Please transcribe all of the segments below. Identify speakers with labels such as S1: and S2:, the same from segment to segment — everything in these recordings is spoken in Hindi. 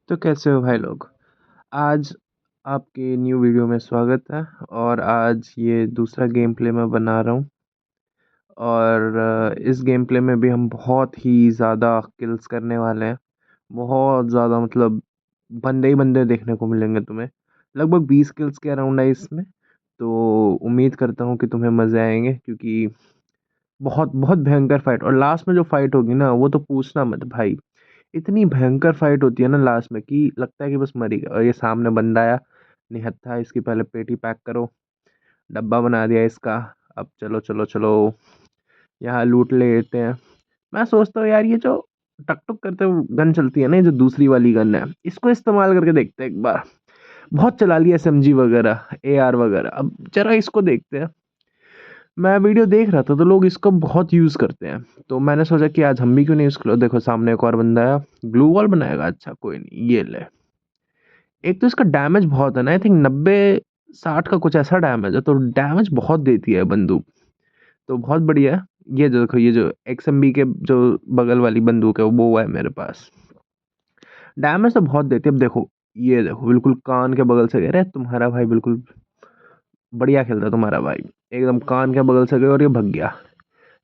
S1: तो कैसे हो भाई लोग। आज आपके न्यू वीडियो में स्वागत है। और आज ये दूसरा गेम प्ले मैं बना रहा हूँ। और इस गेम प्ले में भी हम बहुत ही ज़्यादा किल्स करने वाले हैं। बहुत ज़्यादा मतलब बंदे ही बंदे देखने को मिलेंगे तुम्हें। लगभग 20 किल्स के अराउंड है इसमें। तो उम्मीद करता हूँ कि तुम्हें मज़े आएंगे, क्योंकि बहुत बहुत भयंकर फाइट। और लास्ट में जो फाइट होगी ना, वो तो पूछना मत भाई। इतनी भयंकर फाइट होती है ना लास्ट में कि लगता है कि बस मर ही गया। और ये सामने बंदा आया, निहत्था, इसकी पहले पेटी पैक करो। डब्बा बना दिया इसका। अब चलो चलो चलो, यहाँ लूट लेते हैं। मैं सोचता हूँ यार, ये जो टक टक करते गन चलती है ना, ये जो दूसरी वाली गन है, इसको इस्तेमाल करके देखते हैं एक बार। बहुत चला लिया SMG वगैरह, AR वगैरह, अब जरा इसको देखते हैं। मैं वीडियो देख रहा था तो लोग इसको बहुत यूज़ करते हैं, तो मैंने सोचा कि आज हम भी क्यों नहीं यूज़ करो। देखो सामने एक और बंदा आया, ग्लू वॉल बनाएगा। अच्छा कोई नहीं, ये ले। एक तो इसका डैमेज बहुत है ना, आई थिंक 90-60 का कुछ ऐसा डैमेज है, तो डैमेज बहुत देती है बंदूक। तो बहुत बढ़िया है। ये जो देखो, ये जो XMB के जो बगल वाली बंदूक है वो है मेरे पास। डैमेज तो बहुत देती है। अब देखो, ये देखो बिल्कुल कान के बगल से गए। अरे तुम्हारा भाई बिल्कुल बढ़िया खेलता है तुम्हारा भाई। एकदम कान के बगल से गए और ये भग गया।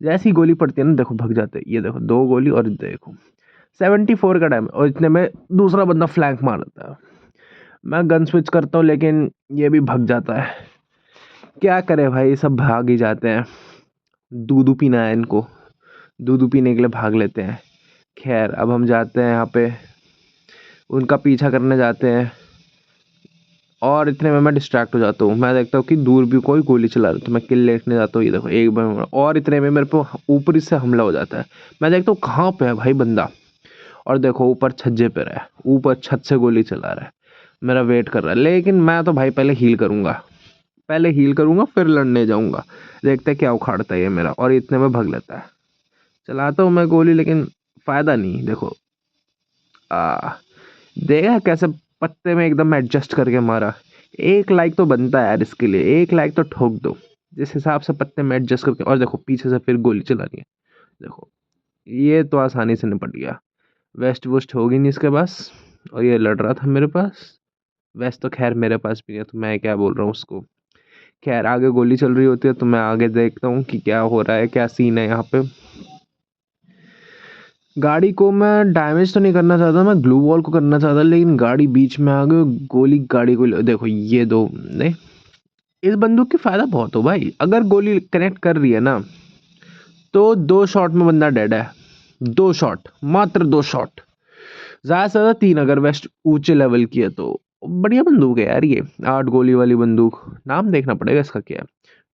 S1: जैसी गोली पड़ती है ना, देखो भग जाते हैं। ये देखो 2 गोली और देखो 74 का डैमेज। और इतने में दूसरा बंदा फ्लैंक मारता है। मैं गन स्विच करता हूँ लेकिन ये भी भग जाता है। क्या करे भाई, सब भाग ही जाते हैं। दूधू पीना है इनको, दूधू पीने के लिए भाग लेते हैं। खैर अब हम जाते हैं यहाँ पे, उनका पीछा करने जाते हैं। और इतने में मैं डिस्ट्रैक्ट हो जाता हूँ। मैं देखता हूँ कि दूर भी कोई गोली चला रहा है, तो मैं किल लेने जाता हूँ। ये देखो एक बार, और इतने में मेरे को ऊपर से हमला हो जाता है। मैं देखता हूँ कहाँ पे है भाई बंदा, और देखो ऊपर छज्जे पे रहा है, ऊपर छत से गोली चला रहा है, मेरा वेट कर रहा है। लेकिन मैं तो भाई पहले हील करूंगा, पहले हील करूंगा फिर लड़ने जाऊंगा। देखते हैं क्या उखाड़ता है ये मेरा। और इतने में भग लेता है। चलाता हूँ मैं गोली लेकिन फायदा नहीं। देखो आ देखा कैसे पत्ते में एकदम एडजस्ट करके मारा। 1 लाइक तो बनता है यार इसके लिए, 1 लाइक तो ठोक दो जिस हिसाब से पत्ते में एडजस्ट करके। और देखो पीछे से फिर गोली चलानी है। देखो ये तो आसानी से निपट गया। वेस्ट वुस्ट होगी नहीं इसके पास। और ये लड़ रहा था मेरे पास। वेस्ट तो खैर मेरे पास भी है, तो मैं क्या बोल रहा हूँ उसको। खैर आगे गोली चल रही होती है तो मैं आगे देखता हूँ कि क्या हो रहा है, क्या सीन है यहाँ पे। गाड़ी को मैं डैमेज तो नहीं करना चाहता, मैं ग्लू वॉल को करना चाहता, लेकिन गाड़ी बीच में आ गई। गोली गाड़ी को देखो, ये दो नहीं। इस बंदूक की फायदा बहुत हो भाई, अगर गोली कनेक्ट कर रही है ना, तो 2 शॉट में बंदा डेड है। 2 शॉट, मात्र 2 शॉट। ज्यादा से ज्यादा 3 अगर वेस्ट ऊंचे लेवल की है तो। बढ़िया बंदूक है यार ये, 8 गोली वाली बंदूक। नाम देखना पड़ेगा इसका क्या है।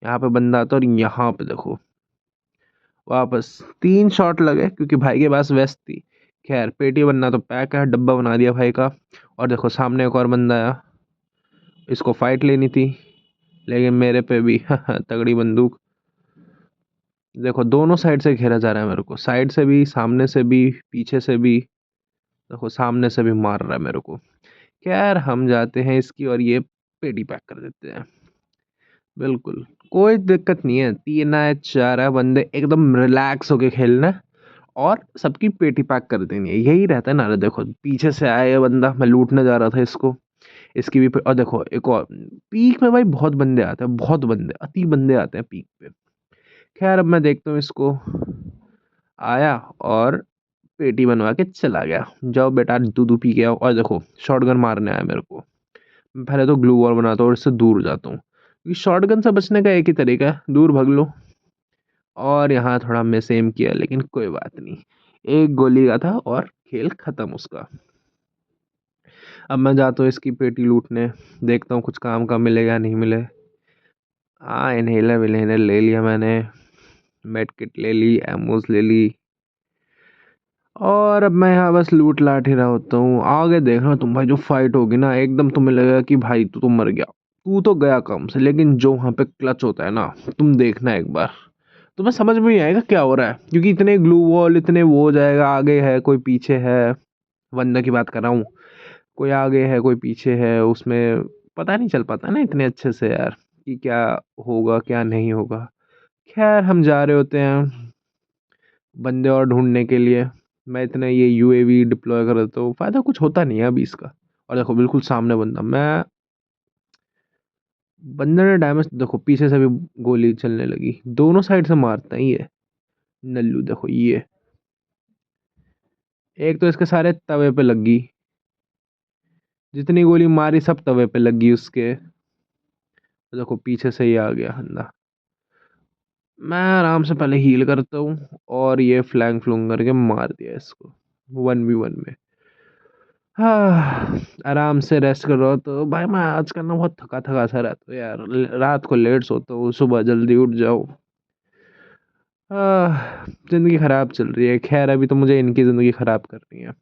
S1: यहाँ पे बंदा आता और यहाँ पे देखो वापस 3 शॉट लगे, क्योंकि भाई के पास वेस्ट थी। खैर पेटी बनना तो पैक है, डब्बा बना दिया भाई का। और देखो सामने एक और बंदा आया, इसको फाइट लेनी थी, लेकिन मेरे पे भी तगड़ी बंदूक। देखो दोनों साइड से घेरा जा रहा है मेरे को, साइड से भी, सामने से भी, पीछे से भी। देखो सामने से भी मार रहा है मेरे को। खैर हम जाते हैं इसकी, और ये पेटी पैक कर देते हैं। बिल्कुल कोई दिक्कत नहीं है, 3 है 4 है बंदे, एकदम रिलैक्स होके खेलना है। और सबकी पेटी पैक कर देनी है, यही रहता है ना। देखो पीछे से आया ये बंदा, मैं लूटने जा रहा था इसको। इसकी भी और देखो एक और। पीक में भाई बहुत बंदे आते हैं, बहुत बंदे, अति बंदे आते हैं पीक पे। खैर अब मैं देखता हूँ इसको। आया और पेटी बनवा के चला गया। जाओ बेटा दूधू पी के आओ। और देखो शॉटगन मारने आया मेरे को। मैं पहले तो ग्लू वॉल बनाता हूँ और इससे दूर जाता हूँ, क्योंकि शॉटगन से बचने का एक ही तरीका है, दूर भाग लो। और यहाँ थोड़ा मिस एम किया, लेकिन कोई बात नहीं। एक गोली का था और खेल खत्म उसका। अब मैं जाता हूँ इसकी पेटी लूटने, देखता हूँ कुछ काम का मिलेगा नहीं मिले। हाँ इनहेलर विनहेलर ले लिया मैंने, मेड किट ले ली, एमोस ले ली। और अब मैं यहाँ बस लूट लाट ही रहा होता हूँ। आगे देखना तुम भाई, जो फाइट होगी ना, एकदम तुम्हें लगेगा कि भाई तू तो मर गया, तू तो गया काम से। लेकिन जो वहाँ पे क्लच होता है ना, तुम देखना एक बार, तुम्हें समझ में नहीं आएगा क्या हो रहा है, क्योंकि इतने ग्लू वॉल, इतने वो हो जाएगा। आगे है कोई पीछे है, बंदा की बात कर रहा हूँ। कोई आगे है कोई पीछे है, उसमें पता नहीं चल पाता ना इतने अच्छे से यार, कि क्या होगा क्या नहीं होगा। खैर हम जा रहे होते हैं बंदे और ढूंढने के लिए। मैं इतने ये यूएवी डिप्लॉय कर देता हूँ, फ़ायदा कुछ होता नहीं है अभी इसका। और देखो बिल्कुल सामने बंदा, बंदे ने डैमेज देखो, पीछे से भी गोली चलने लगी, दोनों साइड से मारता है ये नल्लू। देखो ये, एक तो इसके सारे तवे पे लग गई, जितनी गोली मारी सब तवे पे लग गई उसके। तो देखो पीछे से ही आ गया बंदा। मैं आराम से पहले हील करता हूँ और ये फ्लैंग फ्लूंग करके मार दिया इसको 1v1 में। हाँ, आराम से रेस्ट कर रहा हो तो भाई। मैं आजकल ना बहुत थका थका सा रहता हूँ यार, रात को लेट सोता हूँ, सुबह जल्दी उठ जाओ। जिंदगी खराब चल रही है। खैर अभी तो मुझे इनकी जिंदगी खराब करनी है।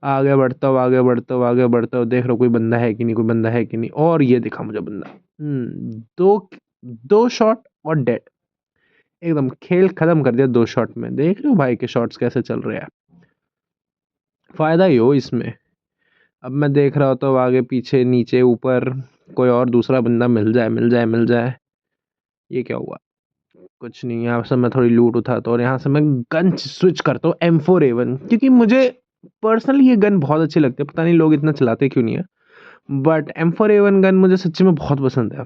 S1: आगे बढ़ता हूँ, आगे बढ़ता हूँ, आगे बढ़ता हूँ, देख रहा हूँ कोई बंदा है कि नहीं, कोई बंदा है कि नहीं, और ये दिखा मुझे बंदा। दो दो शॉट और डेड। एकदम खेल खत्म कर दिया 2 शॉट में। देख रहे हो भाई के शॉट्स कैसे चल रहे हैं। फायदा ही हो इसमें। अब मैं देख रहा होता हूँ आगे पीछे नीचे ऊपर कोई और दूसरा बंदा मिल जाए, मिल जाए, मिल जाए। ये क्या हुआ? कुछ नहीं। यहाँ से मैं थोड़ी लूट उठाता हूँ और यहाँ से मैं गन स्विच करता हूँ M4A1, क्योंकि मुझे पर्सनली ये गन बहुत अच्छी लगती है। पता नहीं लोग इतना चलाते क्यों नहीं है, बट M4A1 गन मुझे सच्ची में बहुत पसंद है।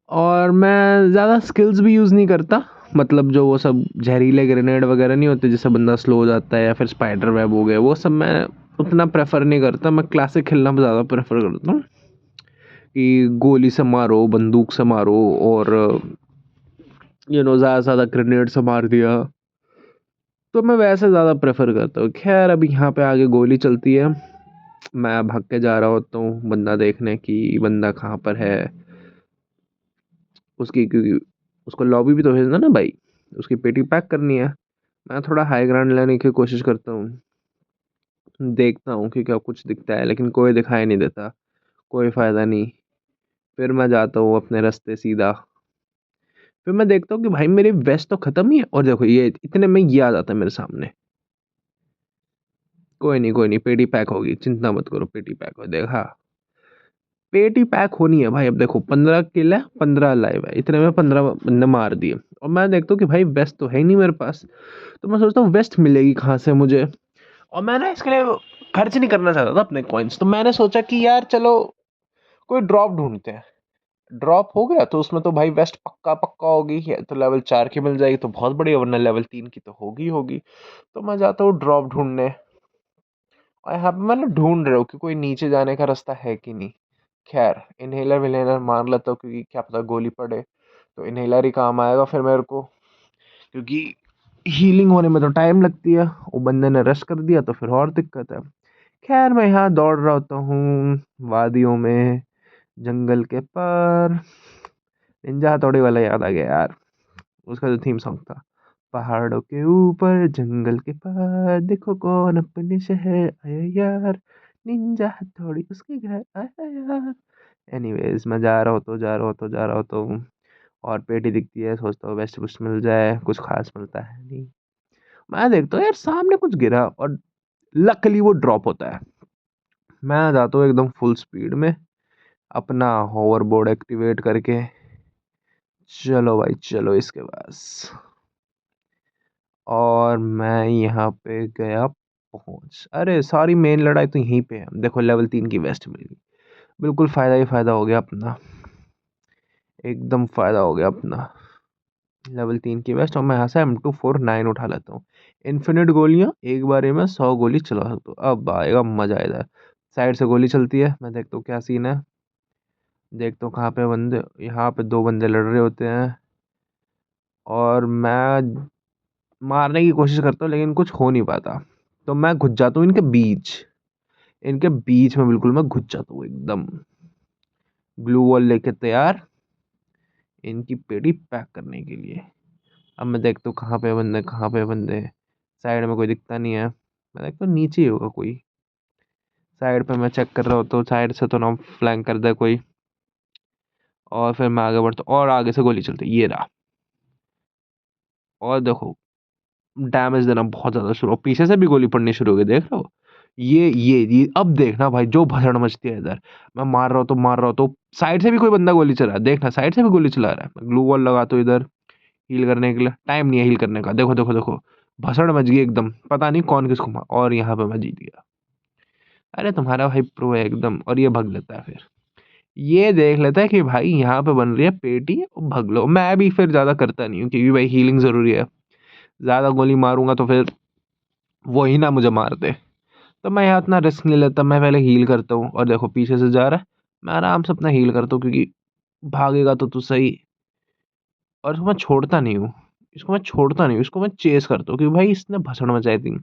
S1: और मैं ज़्यादा स्किल्स भी यूज़ नहीं करता, मतलब जो वो सब जहरीले ग्रेनेड वगैरह नहीं होते जिससे बंदा स्लो हो जाता है, या फिर स्पाइडर वेब हो गए, वो सब मैं उतना प्रेफर नहीं करता। मैं क्लासिक खेलना ज़्यादा प्रेफर करता हूँ, कि गोली से मारो, बंदूक से मारो, और ज़्यादा से ज़्यादा ग्रेनेड से मार दिया। तो मैं वैसे ज़्यादा प्रेफर करता हूँ। खैर अभी यहाँ पे आगे गोली चलती है, मैं भाग के जा रहा होता हूँ बंदा देखने की, बंदा कहाँ पर है उसकी, क्योंकि उसको लॉबी भी तो भेजना ना भाई, उसकी पेटी पैक करनी है। मैं थोड़ा हाई ग्राउंड लेने की कोशिश करता हूँ, देखता हूँ कि क्या कुछ दिखता है, लेकिन कोई दिखाई नहीं देता। कोई फ़ायदा नहीं। फिर मैं जाता हूँ अपने रास्ते सीधा। फिर मैं देखता हूँ कि भाई मेरी वेस्ट तो ख़त्म ही है, और देखो ये इतने में ये आ जाता है मेरे सामने। कोई नहीं, कोई नहीं, पेटी पैक होगी, चिंता मत करो, पेटी पैक हो देखा। पेटी पैक होनी है भाई। अब देखो 15 किल है, 15 लाइव है, इतने में 15 बंदे मार दिए। और मैं देखता हूँ कि भाई वेस्ट तो है ही नहीं मेरे पास। तो मैं सोचता हूँ वेस्ट मिलेगी कहाँ से मुझे। और मैं ना इसके लिए खर्च नहीं करना चाहता था अपने कॉइन्स, तो मैंने सोचा कि यार चलो कोई ड्रॉप ढूंढते हैं। ड्रॉप हो गया तो उसमें तो भाई वेस्ट पक्का पक्का होगी, है तो लेवल 4 की मिल जाएगी तो बहुत बढ़िया, वरना लेवल 3 की तो होगी होगी। तो मैं जाता हूँ ड्रॉप ढूंढने, और यहाँ पे मैं ना ढूंढ रहा हूँ कि कोई नीचे जाने का रास्ता है कि नहीं। खैर इनहेलर विनहेलर मार लेता हूँ, क्योंकि क्या पता गोली पड़े तो इनहेलर ही काम आएगा फिर मेरे को, क्योंकि हीलिंग होने में तो टाइम लगती है। वो बंदे ने रश कर दिया तो फिर और दिक्कत है। खैर मैं यहाँ दौड़ रहा होता हूँ वादियों में, जंगल के पार। निंजा हथौड़ी वाला याद आ गया यार, उसका जो थीम सॉन्ग था। पहाड़ों के ऊपर जंगल के पार, देखो कौन अपने शहर आया यार, निंजा हथौड़ी उसके घर आया यार। एनीवेज मैं जा रहा होता हूँ, जा रहा होता हूँ, जा रहा होता हूँ, और पेटी दिखती है, सोचता हूँ वेस्ट कुछ मिल जाए, कुछ खास मिलता है नहीं। मैं देखता हूँ यार सामने कुछ गिरा, और लकली वो ड्रॉप होता है। मैं जाता हूँ एकदम फुल स्पीड में, अपना होवरबोर्ड एक्टिवेट करके, चलो भाई चलो इसके पास। और मैं यहाँ पे गया पहुँच, अरे सॉरी, मेन लड़ाई तो यहीं पे है। देखो लेवल 3 की वेस्ट मिल गई, बिल्कुल फ़ायदा ही फ़ायदा हो गया अपना, एकदम फ़ायदा हो गया अपना। लेवल 3 की वेस्ट, और मैं यहाँ से M249 उठा लेता हूँ। इन्फिनिट गोलियाँ एक बारी में 100 गोली चला सकता हूँ। अब आएगा मज़ा इधर। साइड से गोली चलती है, मैं देखता हूँ क्या सीन है। देखता हूँ कहाँ पे बंदे, यहाँ पे 2 बंदे लड़ रहे होते हैं, और मैं मारने की कोशिश करता हूँ लेकिन कुछ हो नहीं पाता। तो मैं घुस जाता हूँ इनके बीच में, बिल्कुल मैं घुस जाता हूँ एकदम, ग्लू वॉल लेके तैयार इनकी पेटी पैक करने के लिए। अब मैं देखता हूँ कहाँ पे बंदे, कहाँ पे बंदे। साइड में कोई दिखता नहीं है, मैं देखता हूँ नीचे ही होगा कोई। साइड पे मैं चेक कर रहा होता हूँ, साइड से तो ना फ्लैंक कर दे कोई। और फिर मैं आगे बढ़ता हूँ, और आगे से गोली चलती है, ये रहा। और देखो डैमेज देना बहुत ज़्यादा शुरू, और पीछे से भी गोली पड़नी शुरू हो गई, देख रहे हो। ये अब देखना भाई जो भसड़ मचती है इधर। मैं मार रहा हूँ तो मार रहा हूँ तो साइड से भी कोई बंदा गोली चला रहा है, देखना साइड से भी गोली चला रहा है। मैं ग्लू वॉल लगाता हूँ इधर हील करने के लिए, टाइम नहीं है हील करने का। देखो देखो देखो, भसड़ मच गई एकदम, पता नहीं कौन किसको मार, और यहाँ पे मैं जीत गया। अरे तुम्हारा भाई प्रो है एकदम, और ये भग लेता है फिर। ये देख लेता है कि भाई यहाँ पे बन रही है पेटी, और भग लो। मैं भी फिर ज़्यादा करता नहीं हूँ, क्योंकि भाई हीलिंग ज़रूरी है। ज़्यादा गोली मारूंगा तो फिर वो ही ना मुझे मार दे। तो मैं यहाँ इतना रिस्क नहीं लेता, मैं पहले हील करता हूँ। और देखो पीछे से जा रहा है, मैं आराम से अपना हील करता हूँ, क्योंकि भागेगा तो तू सही। और इसको मैं छोड़ता नहीं हूँ, इसको मैं चेस करता हूँ, क्योंकि भाई इसने भसड़ मचाई थी।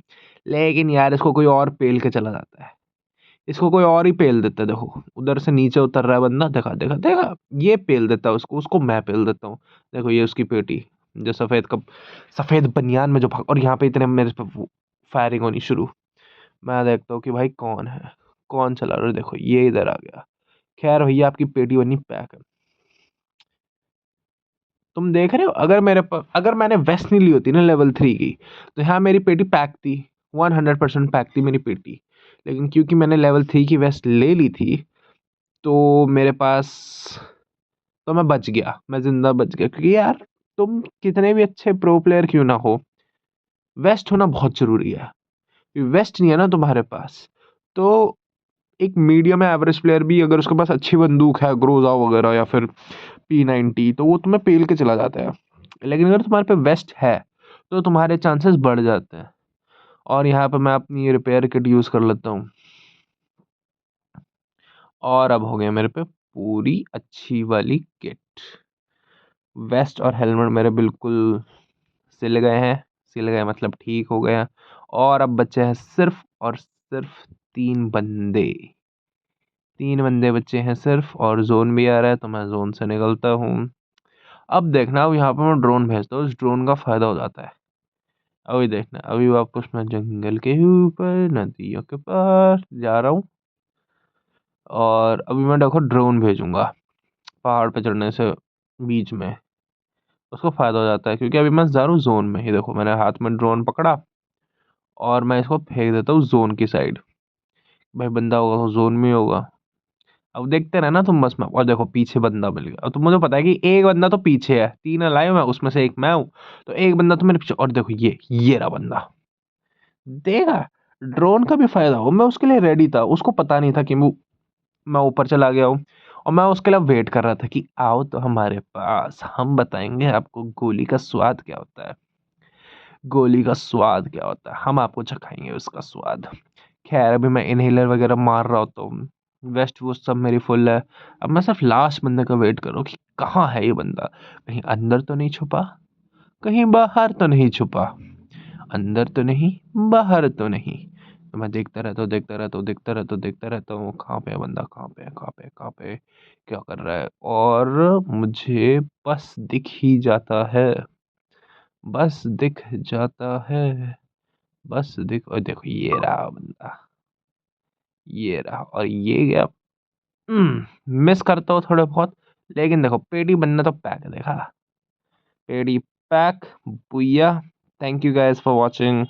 S1: लेकिन यार इसको कोई और पेल के चला जाता है, इसको कोई और ही पेल देता है। देखो उधर से नीचे उतर रहा है बंदा, देखा देखा देखा, ये पेल देता है उसको, उसको मैं पेल देता हूँ। देखो ये उसकी पेटी, जो सफेद बनियान में जो भाग, और यहाँ पे इतने मेरे पे फायरिंग होनी शुरू। मैं देखता हूँ कि भाई कौन है, कौन चला रहा है। देखो ये इधर आ गया। खैर भैया आपकी पेटी बनी पैक है। तुम देख रहे हो, अगर मैंने वेस्ट नहीं ली होती ना लेवल 3 की, तो यहाँ मेरी पेटी पैक थी। 100% पैक थी मेरी पेटी। लेकिन क्योंकि मैंने लेवल 3 की वेस्ट ले ली थी, तो मेरे पास, तो मैं बच गया, मैं जिंदा बच गया। क्योंकि यार तुम कितने भी अच्छे प्रो प्लेयर क्यों ना हो, वेस्ट होना बहुत जरूरी है। वेस्ट नहीं है ना तुम्हारे पास, तो एक मीडियम एवरेज प्लेयर भी अगर उसके पास अच्छी बंदूक है, ग्रोजा वगैरह या फिर P90, तो वो तुम्हें पेल के चला जाता है। लेकिन अगर तुम्हारे पे वेस्ट है, तो तुम्हारे चांसेस बढ़ जाते हैं। और यहाँ पे मैं अपनी रिपेयर किट यूज़ कर लेता हूँ, और अब हो गया मेरे पे पूरी अच्छी वाली किट। वेस्ट और हेलमेट मेरे बिल्कुल सिल गए हैं, सिल गए मतलब ठीक हो गए हैं। और अब बचे हैं सिर्फ और सिर्फ 3 बंदे, 3 बंदे बच्चे हैं सिर्फ, और जोन भी आ रहा है, तो मैं जोन से निकलता हूँ। अब देखना, अब यहाँ पे मैं ड्रोन भेजता हूँ, उस ड्रोन का फायदा हो जाता है। अभी देखना, अभी वापस मैं जंगल के ऊपर नदियों के पार जा रहा हूँ, और अभी मैं देखो ड्रोन भेजूंगा पहाड़ पे चढ़ने से बीच में। उसको फायदा हो जाता है, क्योंकि अभी मैं जा रहा हूँ जोन में ही। देखो मैंने हाथ में ड्रोन पकड़ा, और मैं इसको फेंक देता हूँ जोन की साइड। भाई बंदा होगा तो जोन में ही होगा। अब देखते रहना तुम बस में। और देखो पीछे बंदा मिल गया। अब तुम मुझे पता है कि एक बंदा तो पीछे है, 3 लाइव है उसमें से एक मैं हूँ, तो एक बंदा तो मेरे पीछे। और देखो ये रहा बंदा, देखा। ड्रोन का भी फायदा हो, मैं उसके लिए रेडी था, उसको पता नहीं था कि मैं ऊपर चला गया हूँ। और मैं उसके लिए वेट कर रहा था कि आओ तो हमारे पास, हम बताएंगे आपको गोली का स्वाद क्या होता है, गोली का स्वाद क्या होता है, हम आपको चखाएंगे उसका स्वाद। खैर अभी मैं इनहेलर वगैरह मार रहा होता हूँ, वेस्ट वो सब मेरी फुल है। अब मैं सिर्फ लास्ट बंदे का वेट करूँ कि कहाँ है ये बंदा, कहीं अंदर तो नहीं छुपा, कहीं बाहर तो नहीं छुपा, अंदर तो नहीं, बाहर तो नहीं। तो मैं देखता रहता हूँ, कहाँ पे है बंदा, कहाँ पे क्या कर रहा है। और मुझे बस दिख ही जाता है, बस दिख जाता है, बस दिख, और देखो ये रहा बंदा, ये रहा। और ये गया। मिस करता हूँ थोड़े बहुत, लेकिन देखो पेटी बनना तो पैक है, देखा, पेटी पैक, बुया। Thank you guys for watching.